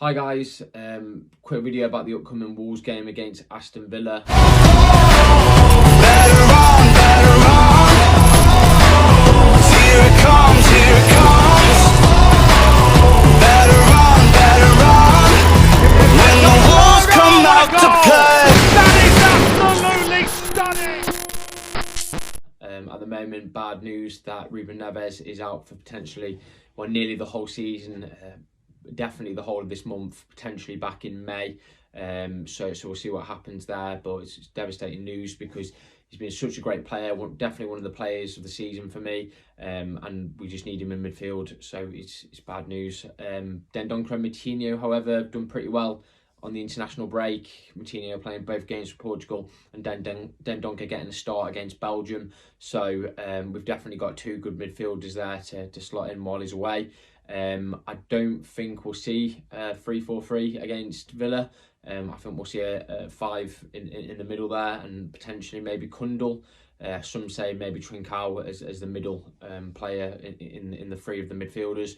Hi guys, quick video about the upcoming Wolves game against Aston Villa. At the moment, bad news that Ruben Neves is out for potentially, well, nearly the whole season. Definitely the whole of this month, potentially back in May. So we'll see what happens there. But it's devastating news because he's been such a great player. Definitely one of the players of the season for me. And we just need him in midfield. So it's bad news. Dendoncker and Moutinho, however, have done pretty well on the international break. Moutinho playing both games for Portugal and Dendoncker getting a start against Belgium. So we've definitely got two good midfielders there to slot in while he's away. I don't think we'll see 3-4-3 against Villa. I think we'll see a 5 in the middle there, and potentially maybe Kundl. Some say maybe Trincao as the middle player in the three of the midfielders.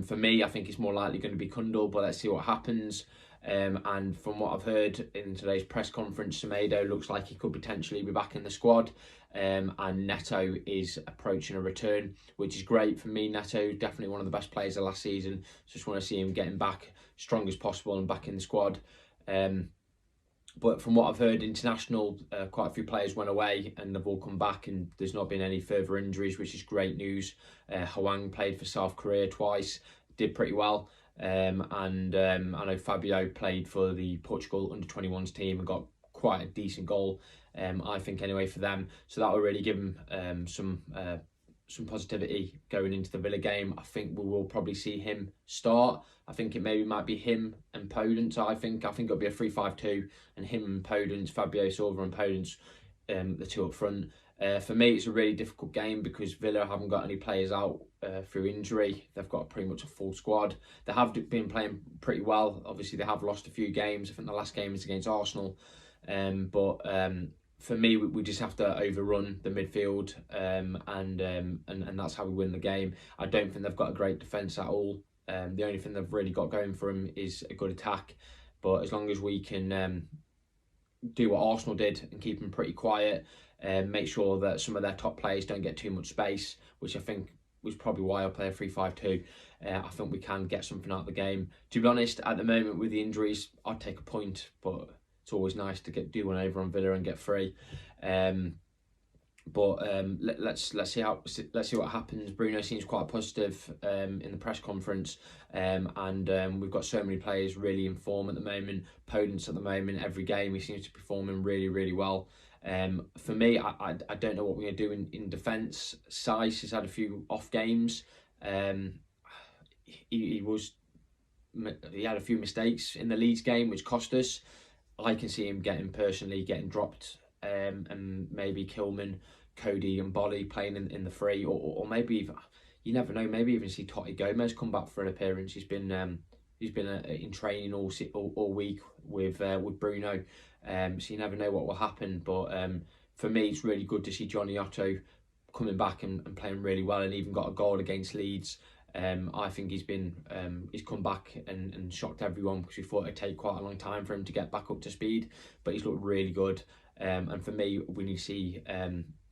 For me, I think it's more likely going to be Kundl, but let's see what happens. And from what I've heard in today's press conference, Semedo looks like he could potentially be back in the squad. And Neto is approaching a return, which is great for me. Neto, definitely one of the best players of last season. Just want to see him getting back strong as possible and back in the squad. But from what I've heard, international, quite a few players went away and they've all come back, and there's not been any further injuries, which is great news. Hwang played for South Korea twice, did pretty well. And I know Fabio played for the Portugal under-21s team and got quite a decent goal, I think anyway, for them. So that will really give them some positivity going into the Villa game. I think we will probably see him start. I think it might be him and Podence. I think it'll be a 3-5-2 and him and Podence, Fabio Silva and Podence, the two up front. For me, it's a really difficult game because Villa haven't got any players out through injury. They've got pretty much a full squad. They have been playing pretty well. Obviously, they have lost a few games. I think the last game is against Arsenal. But for me, we just have to overrun the midfield, and that's how we win the game. I don't think they've got a great defence at all. The only thing they've really got going for them is a good attack. But as long as we can do what Arsenal did and keep them pretty quiet, and make sure that some of their top players don't get too much space, which I think was probably why I play a 3-5-2. I think we can get something out of the game. To be honest, at the moment with the injuries, I'd take a point, but it's always nice to do one over on Villa and get 3. Let's see what happens. Bruno seems quite positive in the press conference, and we've got so many players really in form at the moment. Podence at the moment, every game he seems to be performing really well. For me, I don't know what we're going to do in defence. Saiss has had a few off games. He had a few mistakes in the Leeds game which cost us. I can see him getting dropped, and maybe Kilman, Cody and Bolly playing in the 3, or maybe even, you never know, maybe even see Totti Gomez come back for an appearance. He's been in training all week with Bruno, so you never know what will happen. But for me, it's really good to see Johnny Otto coming back and playing really well, and even got a goal against Leeds. I think he's come back and shocked everyone because we thought it'd take quite a long time for him to get back up to speed, but he's looked really good. And for me, we need to see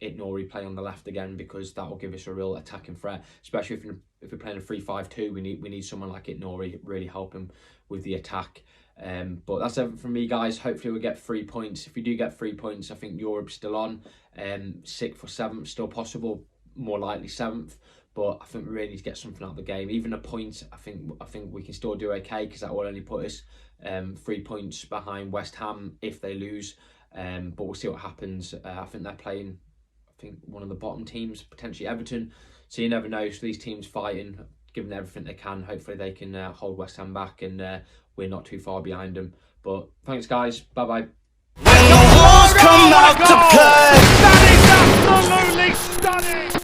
Ignori play on the left again, because that will give us a real attacking threat, especially if we're playing a 3-5-2. We need someone like Ignori really help him with the attack. But that's everything from me, guys. Hopefully we'll get 3 points. If we do get 3 points, I think Europe's still on. 6th or 7th still possible, more likely 7th. But I think we really need to get something out of the game. Even a point, I think we can still do okay, because that will only put us 3 points behind West Ham if they lose. But we'll see what happens. I think they're playing, one of the bottom teams, potentially Everton. So you never know. So these teams fighting, giving everything they can. Hopefully they can hold West Ham back, and we're not too far behind them. But thanks, guys. Bye-bye. When the walls come out to play, that is absolutely stunning!